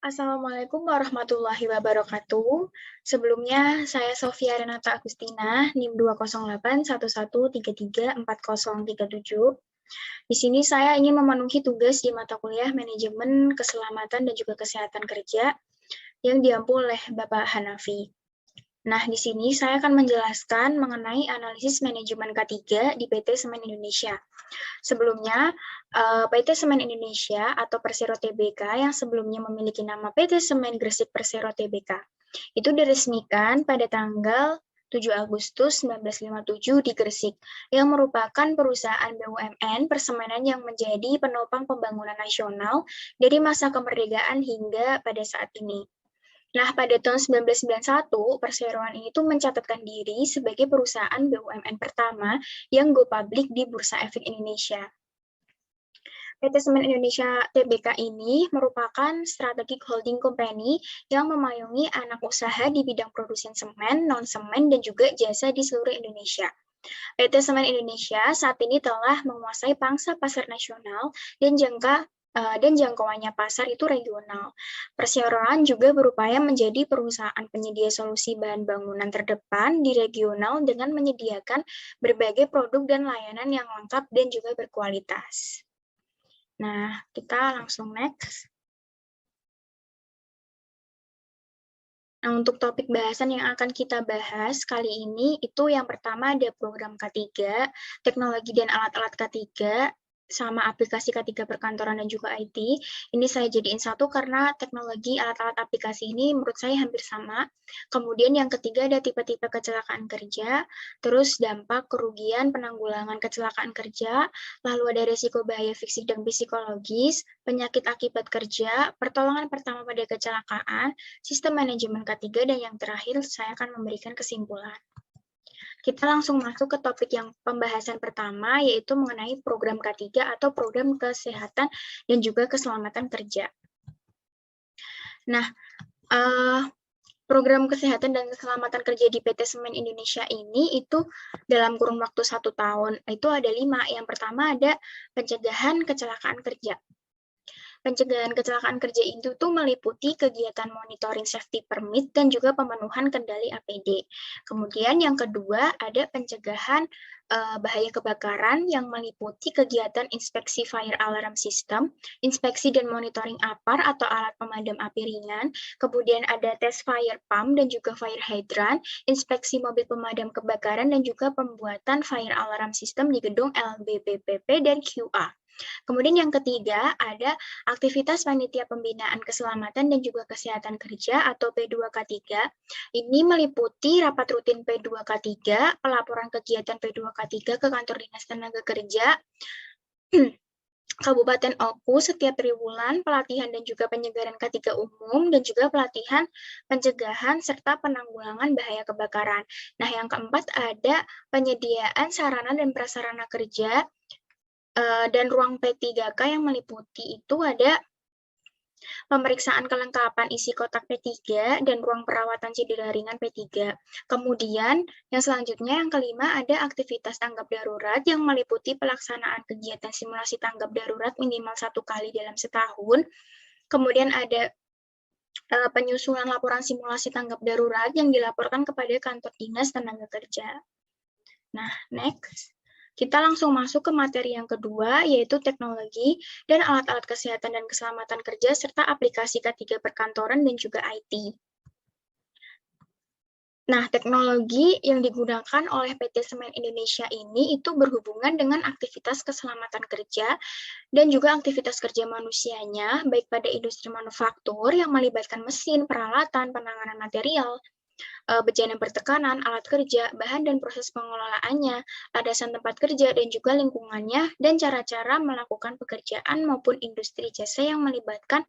Assalamualaikum warahmatullahi wabarakatuh. Sebelumnya, saya Sofia Renata Agustina, NIM 20811334037. Di sini saya ingin memenuhi tugas di mata kuliah Manajemen Keselamatan dan juga Kesehatan Kerja yang diampu oleh Bapak Hanafi. Nah, di sini saya akan menjelaskan mengenai analisis manajemen K3 di PT Semen Indonesia. Sebelumnya, PT Semen Indonesia atau Persero Tbk yang sebelumnya memiliki nama PT Semen Gresik Persero Tbk itu diresmikan pada tanggal 7 Agustus 1957 di Gresik, yang merupakan perusahaan BUMN persemenan yang menjadi penopang pembangunan nasional dari masa kemerdekaan hingga pada saat ini. Nah, pada tahun 1991, perseroan ini tuh mencatatkan diri sebagai perusahaan BUMN pertama yang go public di Bursa Efek Indonesia. PT Semen Indonesia Tbk ini merupakan strategic holding company yang memayungi anak usaha di bidang produksi semen, non-semen, dan juga jasa di seluruh Indonesia. PT Semen Indonesia saat ini telah menguasai pangsa pasar nasional dan jangkauannya pasar itu regional. Perseroan juga berupaya menjadi perusahaan penyedia solusi bahan bangunan terdepan di regional dengan menyediakan berbagai produk dan layanan yang lengkap dan juga berkualitas. Nah, kita langsung next. Nah, untuk topik bahasan yang akan kita bahas kali ini, itu yang pertama ada program K3, teknologi dan alat-alat K3, sama aplikasi K3 perkantoran dan juga IT. Ini saya jadiin satu karena teknologi alat-alat aplikasi ini menurut saya hampir sama. Kemudian yang ketiga ada tipe-tipe kecelakaan kerja, terus dampak, kerugian, penanggulangan kecelakaan kerja, lalu ada risiko bahaya fisik dan psikologis, penyakit akibat kerja, pertolongan pertama pada kecelakaan, sistem manajemen K3, dan yang terakhir saya akan memberikan kesimpulan. Kita langsung masuk ke topik yang pembahasan pertama, yaitu mengenai program K3 atau program kesehatan dan juga keselamatan kerja. Nah, program kesehatan dan keselamatan kerja di PT Semen Indonesia ini itu dalam kurun waktu 1 tahun, itu ada 5. Yang pertama ada pencegahan kecelakaan kerja. Pencegahan kecelakaan kerja itu tuh meliputi kegiatan monitoring safety permit dan juga pemenuhan kendali APD. Kemudian yang kedua ada pencegahan bahaya kebakaran yang meliputi kegiatan inspeksi fire alarm system, inspeksi dan monitoring APAR atau alat pemadam api ringan, kemudian ada tes fire pump dan juga fire hydrant, inspeksi mobil pemadam kebakaran, dan juga pembuatan fire alarm system di gedung LBPPP dan QA. Kemudian yang ketiga ada aktivitas panitia pembinaan keselamatan dan juga kesehatan kerja atau P2K3. Ini meliputi rapat rutin P2K3, pelaporan kegiatan P2K3 ke kantor dinas tenaga kerja, Kabupaten Oku setiap triwulan, pelatihan dan juga penyegaran K3 umum, dan juga pelatihan pencegahan serta penanggulangan bahaya kebakaran. Nah, yang keempat ada penyediaan sarana dan prasarana kerja dan ruang P3K yang meliputi itu ada pemeriksaan kelengkapan isi kotak P3 dan ruang perawatan cedera ringan P3. Kemudian yang selanjutnya yang kelima ada aktivitas tanggap darurat yang meliputi pelaksanaan kegiatan simulasi tanggap darurat minimal 1 kali dalam setahun. Kemudian ada penyusunan laporan simulasi tanggap darurat yang dilaporkan kepada kantor dinas tenaga kerja. Nah, next. Kita langsung masuk ke materi yang kedua, yaitu teknologi dan alat-alat kesehatan dan keselamatan kerja, serta aplikasi K3 perkantoran dan juga IT. Nah, teknologi yang digunakan oleh PT Semen Indonesia ini itu berhubungan dengan aktivitas keselamatan kerja dan juga aktivitas kerja manusianya, baik pada industri manufaktur yang melibatkan mesin, peralatan, penanganan material, bejana bertekanan, alat kerja, bahan dan proses pengelolaannya, landasan tempat kerja dan juga lingkungannya, dan cara-cara melakukan pekerjaan maupun industri jasa yang melibatkan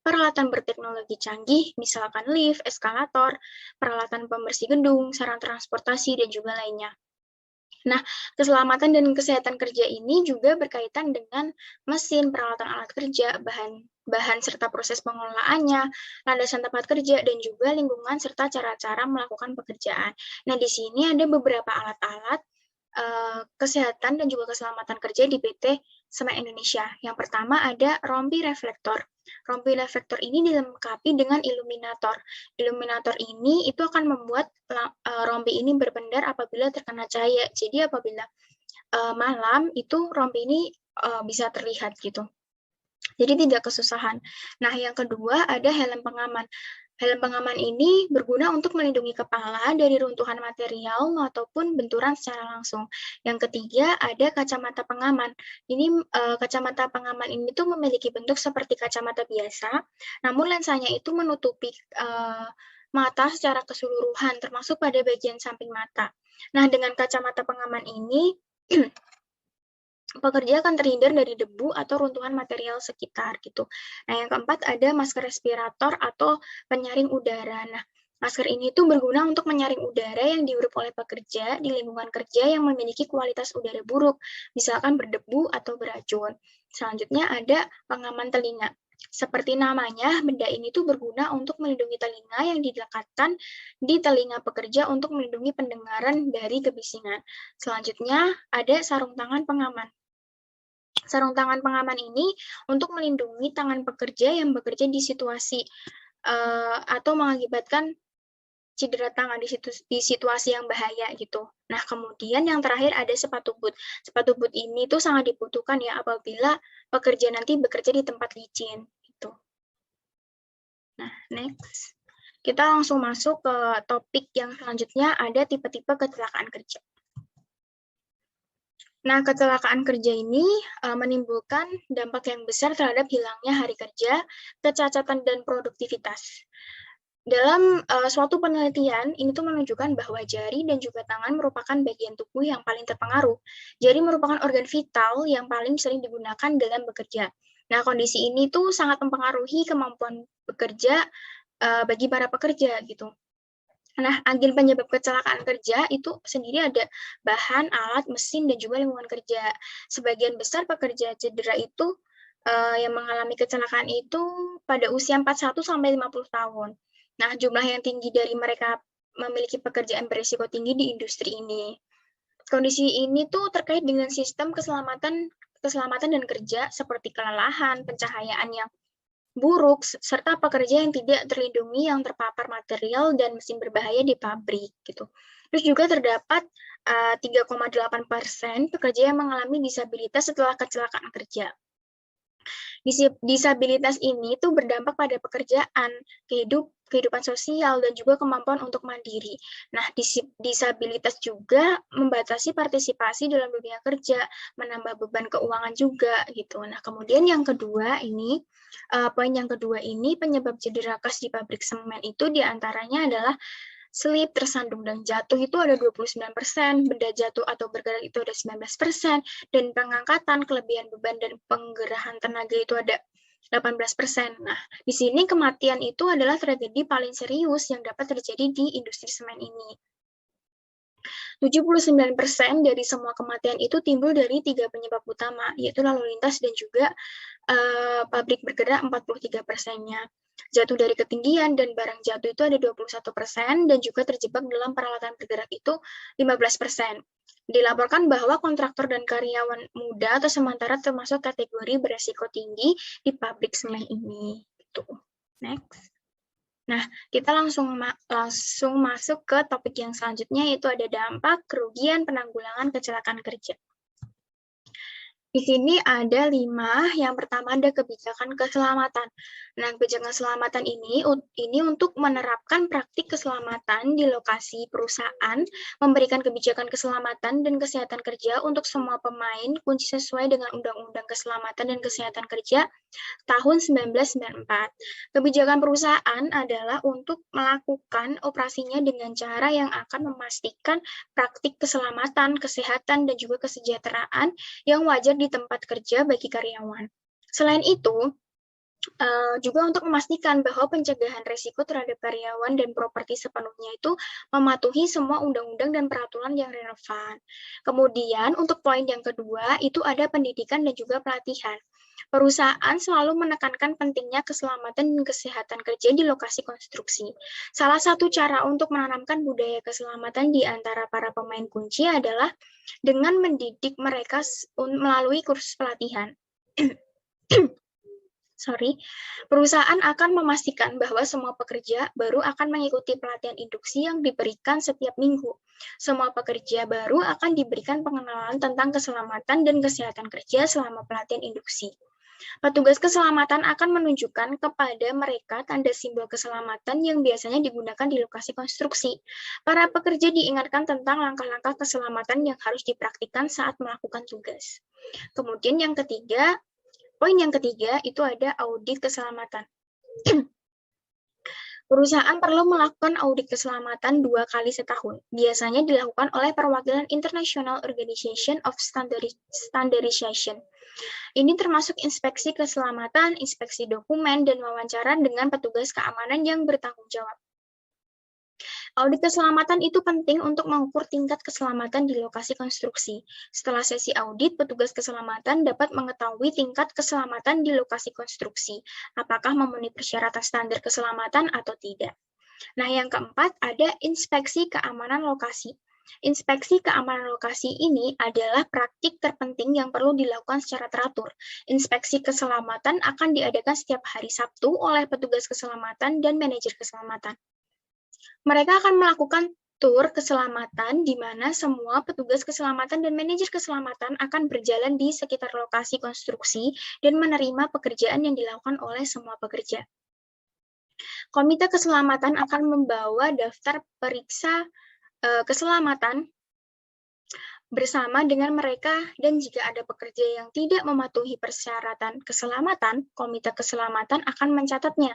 peralatan berteknologi canggih, misalkan lift, eskalator, peralatan pembersih gedung, sarana transportasi, dan juga lainnya. Nah, keselamatan dan kesehatan kerja ini juga berkaitan dengan mesin, peralatan alat kerja, bahan serta proses pengelolaannya, landasan tempat kerja, dan juga lingkungan serta cara-cara melakukan pekerjaan. Nah, di sini ada beberapa alat-alat kesehatan dan juga keselamatan kerja di PT Semen Indonesia. Yang pertama ada rompi reflektor. Rompi reflektor ini dilengkapi dengan iluminator. Iluminator ini itu akan membuat rompi ini berpendar apabila terkena cahaya. Jadi apabila malam itu rompi ini bisa terlihat gitu. Jadi tidak kesusahan. Nah, yang kedua ada helm pengaman. Helm pengaman ini berguna untuk melindungi kepala dari runtuhan material ataupun benturan secara langsung. Yang ketiga ada kacamata pengaman. Ini kacamata pengaman ini tuh memiliki bentuk seperti kacamata biasa, namun lensanya itu menutupi mata secara keseluruhan, termasuk pada bagian samping mata. Nah, dengan kacamata pengaman ini pekerja akan terhindar dari debu atau runtuhan material sekitar gitu. Nah, yang keempat ada masker respirator atau penyaring udara. Nah, masker ini tuh berguna untuk menyaring udara yang dihirup oleh pekerja di lingkungan kerja yang memiliki kualitas udara buruk, misalkan berdebu atau beracun. Selanjutnya ada pengaman telinga. Seperti namanya, benda ini tuh berguna untuk melindungi telinga yang dilekatkan di telinga pekerja untuk melindungi pendengaran dari kebisingan. Selanjutnya ada sarung tangan pengaman. Sarung tangan pengaman ini untuk melindungi tangan pekerja yang bekerja di situasi atau mengakibatkan cedera tangan di situasi yang bahaya gitu. Nah, kemudian yang terakhir ada sepatu boot. Sepatu boot ini tuh sangat dibutuhkan ya apabila pekerja nanti bekerja di tempat licin gitu. Nah, next. Kita langsung masuk ke topik yang selanjutnya, ada tipe-tipe kecelakaan kerja. Nah, kecelakaan kerja ini menimbulkan dampak yang besar terhadap hilangnya hari kerja, kecacatan, dan produktivitas. Dalam suatu penelitian, ini tuh menunjukkan bahwa jari dan juga tangan merupakan bagian tubuh yang paling terpengaruh. Jari merupakan organ vital yang paling sering digunakan dalam bekerja. Nah, kondisi ini tuh sangat mempengaruhi kemampuan bekerja bagi para pekerja gitu. Nah, agen penyebab kecelakaan kerja itu sendiri ada bahan, alat, mesin, dan juga lingkungan kerja. Sebagian besar pekerja cedera itu yang mengalami kecelakaan itu pada usia 41 sampai 50 tahun. Nah, jumlah yang tinggi dari mereka memiliki pekerjaan berisiko tinggi di industri ini. Kondisi ini tuh terkait dengan sistem keselamatan dan kerja seperti kelelahan, pencahayaan yang buruk, serta pekerja yang tidak terlindungi yang terpapar material dan mesin berbahaya di pabrik gitu. Terus juga terdapat 3,8% pekerja yang mengalami disabilitas setelah kecelakaan kerja. Disabilitas ini tuh berdampak pada pekerjaan, kehidupan sosial, dan juga kemampuan untuk mandiri. Nah, disabilitas juga membatasi partisipasi dalam dunia kerja, menambah beban keuangan juga gitu. Nah, kemudian yang kedua ini, poin yang kedua ini penyebab cedera khas di pabrik semen itu diantaranya adalah slip, tersandung, dan jatuh itu ada 29%, benda jatuh atau bergerak itu ada 19%, dan pengangkatan, kelebihan beban, dan penggerahan tenaga itu ada 18%. Nah, di sini kematian itu adalah tragedi paling serius yang dapat terjadi di industri semen ini. 79% dari semua kematian itu timbul dari 3 penyebab utama, yaitu lalu lintas dan juga pabrik bergerak 43%-nya. Jatuh dari ketinggian dan barang jatuh itu ada 21%, dan juga terjebak dalam peralatan bergerak itu 15%. Dilaporkan bahwa kontraktor dan karyawan muda atau sementara termasuk kategori beresiko tinggi di pabrik semen ini. Gitu. Next. Nah, kita langsung masuk ke topik yang selanjutnya, yaitu ada dampak, kerugian, penanggulangan kecelakaan kerja. Di sini ada 5. Yang pertama ada kebijakan keselamatan. Nah, kebijakan keselamatan ini untuk menerapkan praktik keselamatan di lokasi perusahaan, memberikan kebijakan keselamatan dan kesehatan kerja untuk semua pemain kunci sesuai dengan Undang-Undang Keselamatan dan Kesehatan Kerja tahun 1994. Kebijakan perusahaan adalah untuk melakukan operasinya dengan cara yang akan memastikan praktik keselamatan, kesehatan, dan juga kesejahteraan yang wajar di tempat kerja bagi karyawan. Selain itu, juga untuk memastikan bahwa pencegahan risiko terhadap karyawan dan properti sepenuhnya itu mematuhi semua undang-undang dan peraturan yang relevan. Kemudian untuk poin yang kedua itu ada pendidikan dan juga pelatihan. Perusahaan selalu menekankan pentingnya keselamatan dan kesehatan kerja di lokasi konstruksi. Salah satu cara untuk menanamkan budaya keselamatan di antara para pemain kunci adalah dengan mendidik mereka melalui kursus pelatihan. Perusahaan akan memastikan bahwa semua pekerja baru akan mengikuti pelatihan induksi yang diberikan setiap minggu. Semua pekerja baru akan diberikan pengenalan tentang keselamatan dan kesehatan kerja selama pelatihan induksi. Petugas keselamatan akan menunjukkan kepada mereka tanda simbol keselamatan yang biasanya digunakan di lokasi konstruksi. Para pekerja diingatkan tentang langkah-langkah keselamatan yang harus dipraktikkan saat melakukan tugas. Kemudian poin yang ketiga itu ada audit keselamatan. Perusahaan perlu melakukan audit keselamatan 2 kali setahun. Biasanya dilakukan oleh perwakilan International Organization of Standardization. Ini termasuk inspeksi keselamatan, inspeksi dokumen, dan wawancara dengan petugas keamanan yang bertanggung jawab. Audit keselamatan itu penting untuk mengukur tingkat keselamatan di lokasi konstruksi. Setelah sesi audit, petugas keselamatan dapat mengetahui tingkat keselamatan di lokasi konstruksi, apakah memenuhi persyaratan standar keselamatan atau tidak. Nah, yang keempat ada inspeksi keamanan lokasi. Inspeksi keamanan lokasi ini adalah praktik terpenting yang perlu dilakukan secara teratur. Inspeksi keselamatan akan diadakan setiap hari Sabtu oleh petugas keselamatan dan manajer keselamatan. Mereka akan melakukan tur keselamatan di mana semua petugas keselamatan dan manajer keselamatan akan berjalan di sekitar lokasi konstruksi dan menerima pekerjaan yang dilakukan oleh semua pekerja. Komite keselamatan akan membawa daftar periksa keselamatan bersama dengan mereka, dan jika ada pekerja yang tidak mematuhi persyaratan keselamatan, komite keselamatan akan mencatatnya.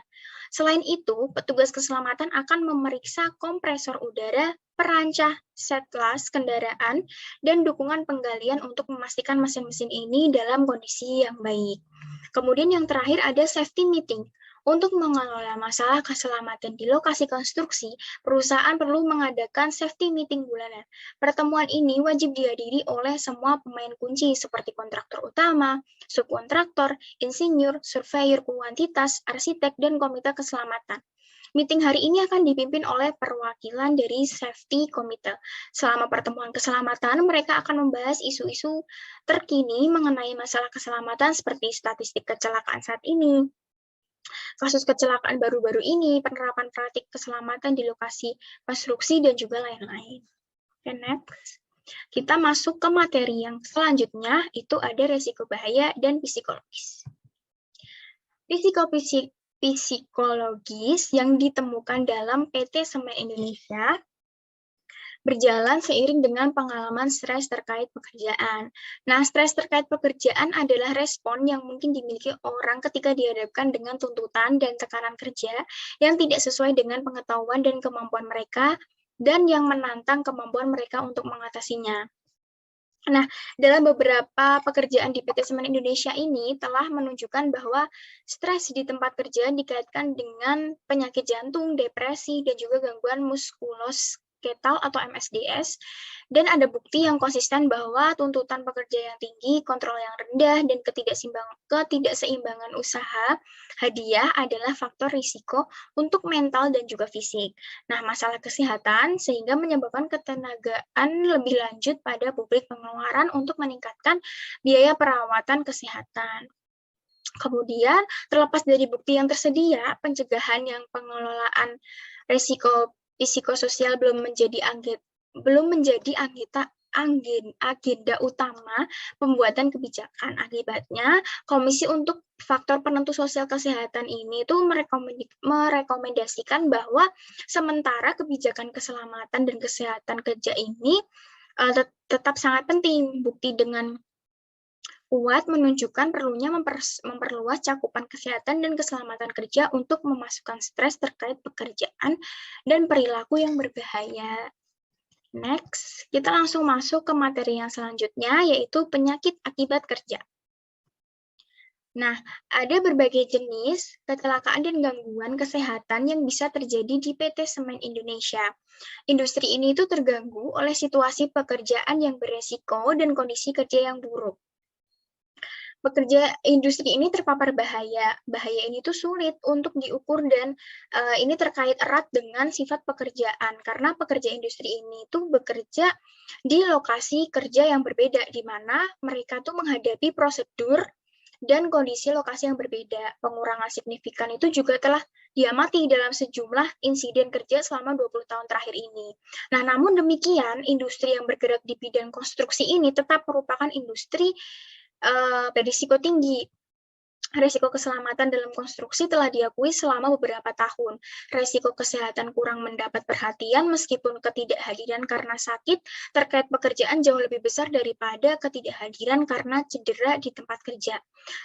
Selain itu, petugas keselamatan akan memeriksa kompresor udara, perancah, setlas kendaraan, dan dukungan penggalian untuk memastikan mesin-mesin ini dalam kondisi yang baik. Kemudian yang terakhir ada safety meeting. Untuk mengelola masalah keselamatan di lokasi konstruksi, perusahaan perlu mengadakan safety meeting bulanan. Pertemuan ini wajib dihadiri oleh semua pemain kunci seperti kontraktor utama, subkontraktor, insinyur, surveyor kuantitas, arsitek, dan komite keselamatan. Meeting hari ini akan dipimpin oleh perwakilan dari Safety Committee. Selama pertemuan keselamatan, mereka akan membahas isu-isu terkini mengenai masalah keselamatan seperti statistik kecelakaan saat ini, kasus kecelakaan baru-baru ini, penerapan praktik keselamatan di lokasi konstruksi, dan juga lain-lain. Okay, next. Kita masuk ke materi yang selanjutnya, itu ada resiko bahaya dan psikologis. Risiko psikologis yang ditemukan dalam PT Semen Indonesia berjalan seiring dengan pengalaman stres terkait pekerjaan. Nah, stres terkait pekerjaan adalah respon yang mungkin dimiliki orang ketika dihadapkan dengan tuntutan dan tekanan kerja yang tidak sesuai dengan pengetahuan dan kemampuan mereka, dan yang menantang kemampuan mereka untuk mengatasinya. Nah, dalam beberapa pekerjaan di PT Semen Indonesia ini telah menunjukkan bahwa stres di tempat kerja dikaitkan dengan penyakit jantung, depresi, dan juga gangguan muskuloskeletal atau MSDS, dan ada bukti yang konsisten bahwa tuntutan pekerja yang tinggi, kontrol yang rendah, dan ketidakseimbangan usaha hadiah adalah faktor risiko untuk mental dan juga fisik. Nah, masalah kesehatan sehingga menyebabkan ketenagaan lebih lanjut pada publik pengeluaran untuk meningkatkan biaya perawatan kesehatan. Kemudian, terlepas dari bukti yang tersedia, pencegahan yang pengelolaan risiko psikososial belum menjadi agenda utama pembuatan kebijakan. Akibatnya, Komisi untuk Faktor Penentu Sosial Kesehatan ini tuh merekomendasikan bahwa sementara kebijakan keselamatan dan kesehatan kerja ini tetap sangat penting. Bukti dengan kuat menunjukkan perlunya memperluas cakupan kesehatan dan keselamatan kerja untuk memasukkan stres terkait pekerjaan dan perilaku yang berbahaya. Next, kita langsung masuk ke materi yang selanjutnya, yaitu penyakit akibat kerja. Nah, ada berbagai jenis kecelakaan dan gangguan kesehatan yang bisa terjadi di PT Semen Indonesia. Industri ini itu terganggu oleh situasi pekerjaan yang beresiko dan kondisi kerja yang buruk. pekerja industri ini terpapar bahaya. Bahaya ini tuh sulit untuk diukur dan ini terkait erat dengan sifat pekerjaan karena pekerja industri ini tuh bekerja di lokasi kerja yang berbeda di mana mereka tuh menghadapi prosedur dan kondisi lokasi yang berbeda. Pengurangan signifikan itu juga telah diamati dalam sejumlah insiden kerja selama 20 tahun terakhir ini. Nah, namun demikian, industri yang bergerak di bidang konstruksi ini tetap merupakan industri berisiko tinggi. Risiko keselamatan dalam konstruksi telah diakui selama beberapa tahun. Risiko kesehatan kurang mendapat perhatian meskipun ketidakhadiran karena sakit terkait pekerjaan jauh lebih besar daripada ketidakhadiran karena cedera di tempat kerja.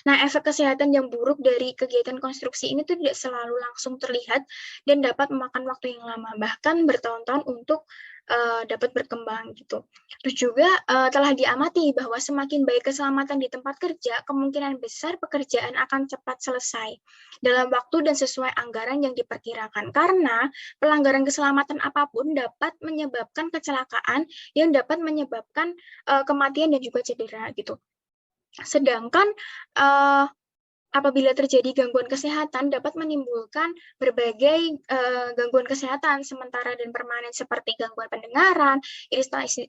Nah, efek kesehatan yang buruk dari kegiatan konstruksi ini tidak selalu langsung terlihat dan dapat memakan waktu yang lama, bahkan bertahun-tahun untuk dapat berkembang gitu. Terus juga telah diamati bahwa semakin baik keselamatan di tempat kerja, kemungkinan besar pekerjaan akan cepat selesai dalam waktu dan sesuai anggaran yang diperkirakan. Karena pelanggaran keselamatan apapun dapat menyebabkan kecelakaan yang dapat menyebabkan kematian dan juga cedera gitu. Sedangkan apabila terjadi gangguan kesehatan dapat menimbulkan berbagai gangguan kesehatan sementara dan permanen seperti gangguan pendengaran,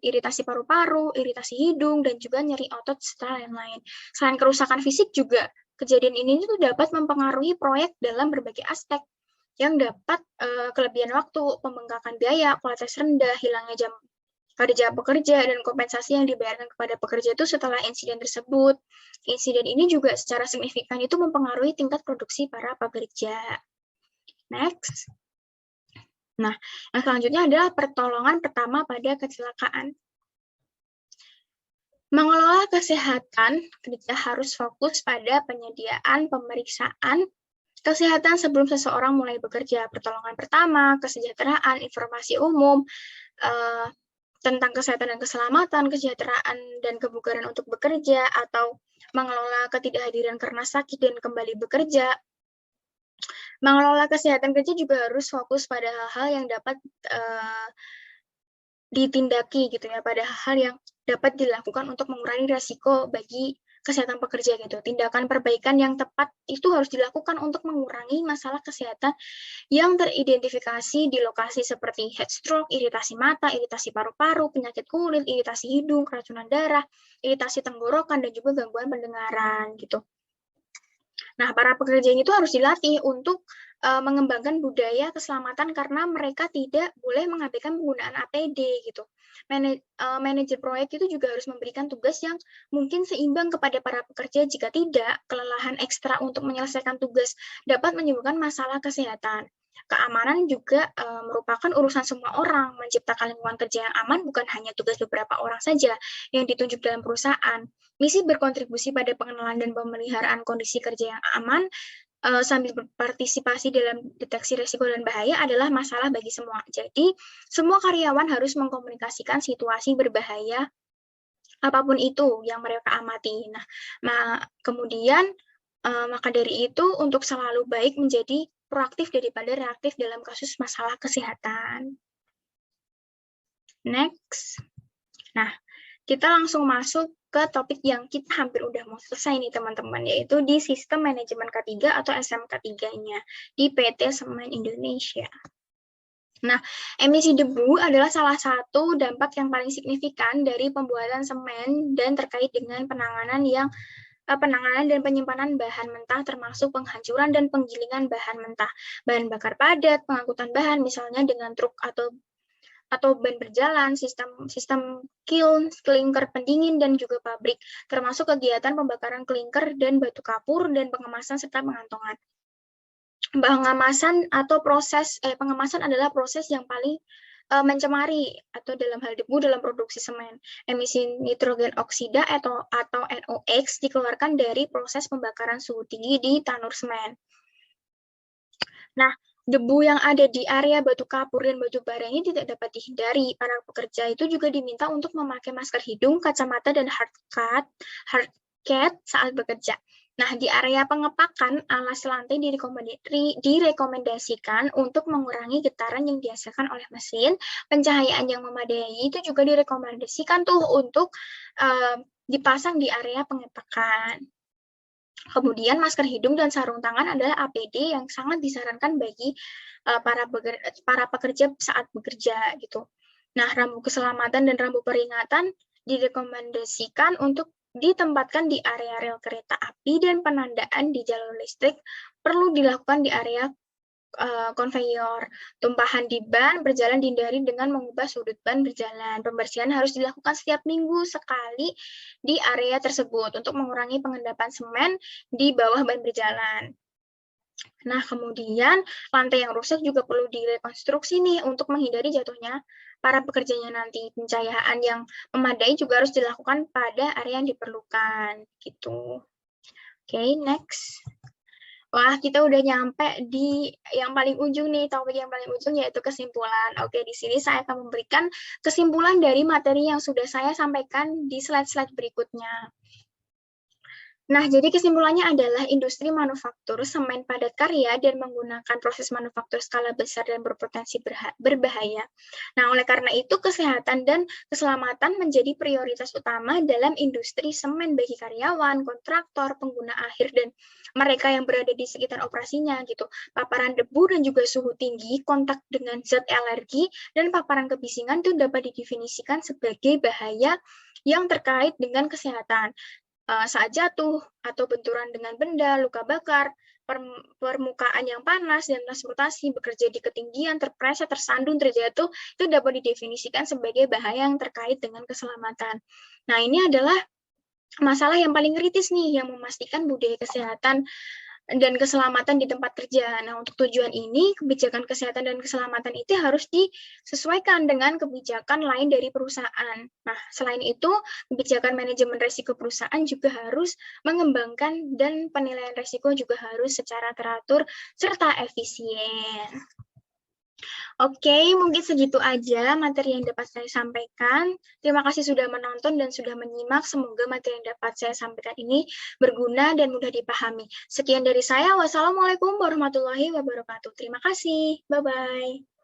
iritasi paru-paru, iritasi hidung, dan juga nyeri otot serta lain-lain. Selain kerusakan fisik juga, kejadian ini itu dapat mempengaruhi proyek dalam berbagai aspek yang dapat kelebihan waktu, pembengkakan biaya, kualitas rendah, hilangnya jam kerja pekerja, dan kompensasi yang dibayarkan kepada pekerja itu setelah insiden tersebut. Insiden ini juga secara signifikan itu mempengaruhi tingkat produksi para pekerja. Next. Nah, yang selanjutnya adalah pertolongan pertama pada kecelakaan. Mengelola kesehatan kerja harus fokus pada penyediaan pemeriksaan kesehatan sebelum seseorang mulai bekerja, pertolongan pertama, kesejahteraan, informasi umum, tentang kesehatan dan keselamatan, kesejahteraan dan kebugaran untuk bekerja, atau mengelola ketidakhadiran karena sakit dan kembali bekerja. Mengelola kesehatan kerja juga harus fokus pada hal-hal yang dapat ditindaki gitu ya, pada hal yang dapat dilakukan untuk mengurangi risiko bagi kesehatan pekerja gitu. Tindakan perbaikan yang tepat itu harus dilakukan untuk mengurangi masalah kesehatan yang teridentifikasi di lokasi seperti heat stroke, iritasi mata, iritasi paru-paru, penyakit kulit, iritasi hidung, keracunan darah, iritasi tenggorokan, dan juga gangguan pendengaran gitu. Nah, para pekerja ini tuh harus dilatih untuk mengembangkan budaya keselamatan karena mereka tidak boleh mengabaikan penggunaan APD gitu. Manajer proyek itu juga harus memberikan tugas yang mungkin seimbang kepada para pekerja. Jika tidak, kelelahan ekstra untuk menyelesaikan tugas dapat menimbulkan masalah kesehatan. Keamanan juga merupakan urusan semua orang. Menciptakan lingkungan kerja yang aman bukan hanya tugas beberapa orang saja yang ditunjuk dalam perusahaan. Misi berkontribusi pada pengenalan dan pemeliharaan kondisi kerja yang aman sambil berpartisipasi dalam deteksi risiko dan bahaya adalah masalah bagi semua. Jadi, semua karyawan harus mengkomunikasikan situasi berbahaya apapun itu yang mereka amati. Nah, kemudian maka dari itu untuk selalu baik menjadi proaktif daripada reaktif dalam kasus masalah kesehatan. Next. Nah, kita langsung masuk ke topik yang kita hampir udah mau selesai nih teman-teman, yaitu di sistem manajemen K3 atau SMK3-nya di PT Semen Indonesia. Nah, emisi debu adalah salah satu dampak yang paling signifikan dari pembuatan semen dan terkait dengan penanganan dan penyimpanan bahan mentah termasuk penghancuran dan penggilingan bahan mentah, bahan bakar padat, pengangkutan bahan misalnya dengan truk atau ban berjalan, sistem kiln, klinker pendingin, dan juga pabrik, termasuk kegiatan pembakaran klinker dan batu kapur, dan pengemasan serta pengantongan. Pengemasan atau pengemasan adalah proses yang paling mencemari atau dalam hal debu dalam produksi semen. Emisi nitrogen oksida atau NOx dikeluarkan dari proses pembakaran suhu tinggi di tanur semen. Nah, debu yang ada di area batu kapur dan batu bara ini tidak dapat dihindari. Para pekerja itu juga diminta untuk memakai masker hidung, kacamata, dan hard hat saat bekerja. Nah, di area pengepakan, alas lantai direkomendasikan untuk mengurangi getaran yang dihasilkan oleh mesin. Pencahayaan yang memadai itu juga direkomendasikan tuh untuk dipasang di area pengepakan. Kemudian masker hidung dan sarung tangan adalah APD yang sangat disarankan bagi para pekerja saat bekerja gitu. Nah, rambu keselamatan dan rambu peringatan direkomendasikan untuk ditempatkan di area rel kereta api, dan penandaan di jalur listrik perlu dilakukan di area konveyor. Tumpahan di ban berjalan dihindari dengan mengubah sudut ban berjalan. Pembersihan harus dilakukan setiap minggu sekali di area tersebut untuk mengurangi pengendapan semen di bawah ban berjalan. Nah, kemudian lantai yang rusak juga perlu direkonstruksi nih untuk menghindari jatuhnya para pekerjanya nanti. Pencahayaan yang memadai juga harus dilakukan pada area yang diperlukan gitu. Oke, next. Wah, kita udah nyampe di yang paling ujung nih, topik yang paling ujung yaitu kesimpulan. Oke, di sini saya akan memberikan kesimpulan dari materi yang sudah saya sampaikan di slide-slide berikutnya. Nah, jadi kesimpulannya adalah industri manufaktur semen padat karya dan menggunakan proses manufaktur skala besar dan berpotensi berbahaya. Nah, oleh karena itu kesehatan dan keselamatan menjadi prioritas utama dalam industri semen bagi karyawan, kontraktor, pengguna akhir, dan mereka yang berada di sekitar operasinya gitu. Paparan debu dan juga suhu tinggi, kontak dengan zat alergi, dan paparan kebisingan itu dapat didefinisikan sebagai bahaya yang terkait dengan kesehatan. Saat jatuh atau benturan dengan benda, luka bakar, permukaan yang panas, dan transportasi, bekerja di ketinggian, terpreset, tersandung, terjatuh, itu dapat didefinisikan sebagai bahaya yang terkait dengan keselamatan. Nah, ini adalah masalah yang paling kritis nih, yang memastikan budaya kesehatan dan keselamatan di tempat kerja. Nah, untuk tujuan ini, kebijakan kesehatan dan keselamatan itu harus disesuaikan dengan kebijakan lain dari perusahaan. Nah, selain itu, kebijakan manajemen risiko perusahaan juga harus mengembangkan, dan penilaian risiko juga harus secara teratur serta efisien. Oke, mungkin segitu aja materi yang dapat saya sampaikan. Terima kasih sudah menonton dan sudah menyimak. Semoga materi yang dapat saya sampaikan ini berguna dan mudah dipahami. Sekian dari saya. Wassalamualaikum warahmatullahi wabarakatuh. Terima kasih. Bye-bye.